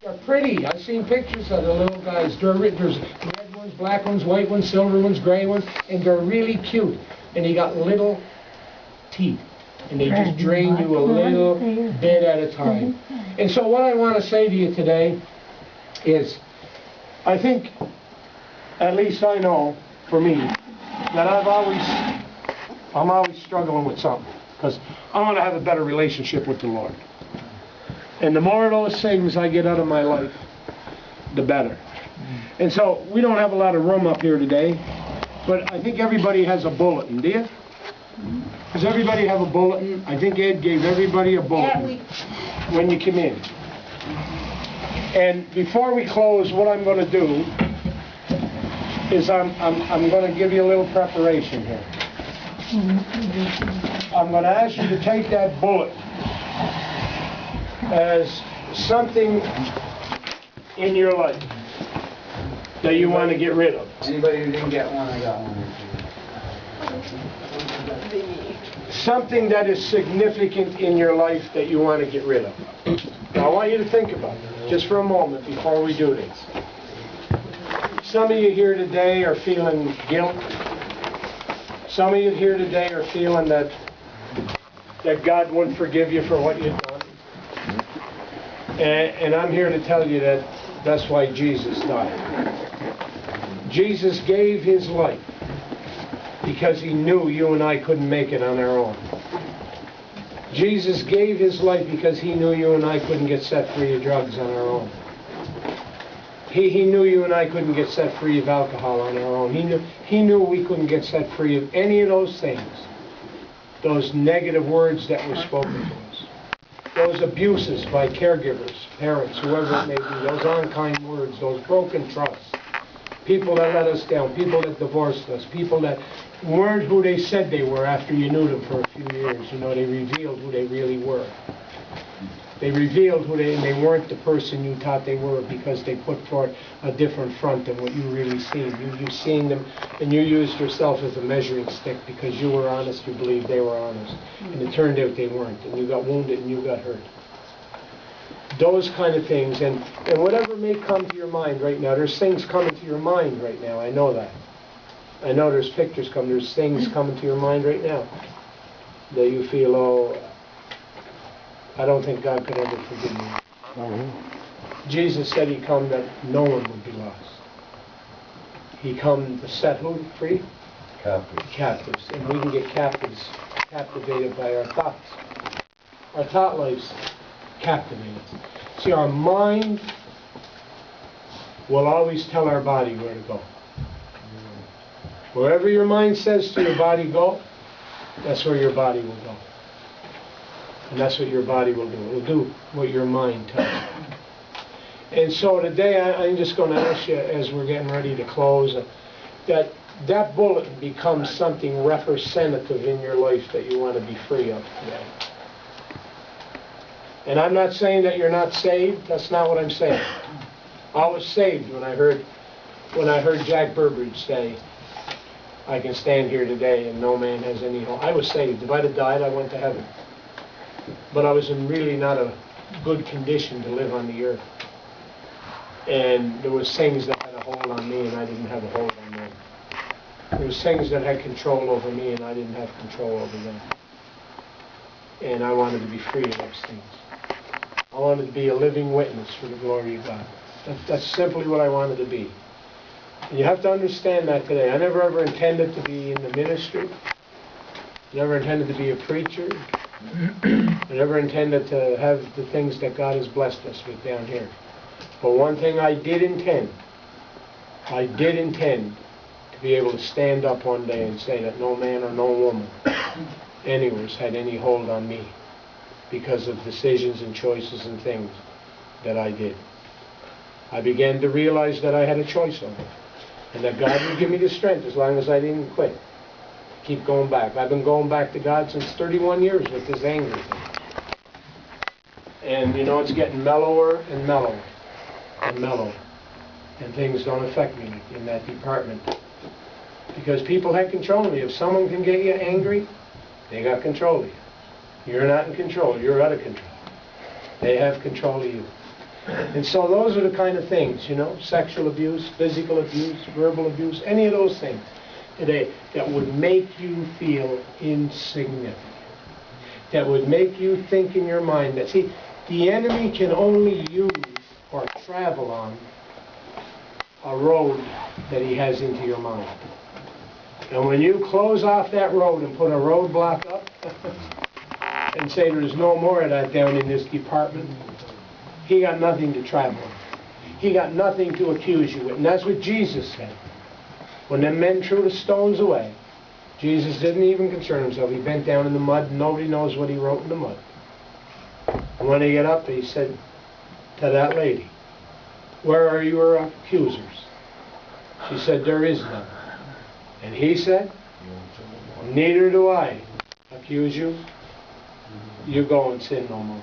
They're pretty. I've seen pictures of the little guys. There's red ones, black ones, white ones, silver ones, gray ones, and they're really cute. And they got little teeth. And they just drain you a little bit at a time. And so what I want to say to you today is, I think, at least I know, for me, that I'm always struggling with something. Because I want to have a better relationship with the Lord. And the more of those things I get out of my life, the better. And so, we don't have a lot of room up here today, but I think everybody has a bulletin, do you? Does everybody have a bulletin? I think Ed gave everybody a bulletin when you come in. And before we close, what I'm going to do is I'm going to give you a little preparation here. I'm going to ask you to take that bulletin as something in your life that you want to get rid of. Anybody who didn't get one, I got one. Something that is significant in your life that you want to get rid of. Now I want you to think about it just for a moment before we do this. Some of you here today are feeling guilt. Some of you here today are feeling that God wouldn't forgive you for what you've done. And I'm here to tell you that that's why Jesus died. Jesus gave his life because he knew you and I couldn't make it on our own. Jesus gave his life because he knew you and I couldn't get set free of drugs on our own. He knew you and I couldn't get set free of alcohol on our own. He knew we couldn't get set free of any of those things. Those negative words that were spoken to us. Those abuses by caregivers, parents, whoever it may be. Those unkind words, those broken trusts. People that let us down, people that divorced us, people that weren't who they said they were after you knew them for a few years. You know, they revealed who they really were. They revealed who and they weren't the person you thought they were because they put forth a different front than what you really seen. You seen them and you used yourself as a measuring stick because you were honest, you believed they were honest. And it turned out they weren't. And you got wounded and you got hurt. Those kind of things. And whatever may come to your mind right now, there's things coming to your mind right now. I know that. I know there's pictures coming. There's things coming to your mind right now that you feel, oh, I don't think God could ever forgive me. Mm-hmm. Jesus said he come that no one would be lost. He come to set who free? Captives. Captives. And we can get captivated by our thoughts. Our thought life's captivated. See, our mind will always tell our body where to go. Wherever your mind says to your body go, that's where your body will go. And that's what your body will do. It will do what your mind tells you. And so today I'm just going to ask you, as we're getting ready to close, that bulletin becomes something representative in your life that you want to be free of today. And I'm not saying that you're not saved. That's not what I'm saying. I was saved when I heard Jack Burbridge say, I can stand here today and no man has any hope. I was saved. If I'd have died, I went to heaven. But I was in really not a good condition to live on the earth. And there was things that had a hold on me and I didn't have a hold on them. There was things that had control over me and I didn't have control over them. And I wanted to be free of those things. I wanted to be a living witness for the glory of God. That's simply what I wanted to be. And you have to understand that today. I never ever intended to be in the ministry. Never intended to be a preacher. I never intended to have the things that God has blessed us with down here. But one thing I did intend to be able to stand up one day and say that no man or no woman anywhere had any hold on me because of decisions and choices and things that I did. I began to realize that I had a choice on it, and that God would give me the strength as long as I didn't quit. Keep going back. I've been going back to God since 31 years with this anger thing. And you know, it's getting mellower and mellower and mellower. And things don't affect me in that department. Because people have control of me. If someone can get you angry, they got control of you. You're not in control. You're out of control. They have control of you. And so those are the kind of things, you know, sexual abuse, physical abuse, verbal abuse, any of those things today that would make you feel insignificant, that would make you think in your mind that, see, the enemy can only use or travel on a road that he has into your mind. And when you close off that road and put a roadblock up and say there's no more of that down in this department, he got nothing to travel on. He got nothing to accuse you with. And that's what Jesus said. When the men threw the stones away, Jesus didn't even concern himself. He bent down in the mud. Nobody knows what he wrote in the mud. And when he got up, he said to that lady, "Where are your accusers?" She said, "There is none." And he said, "Neither do I accuse you. You go and sin no more."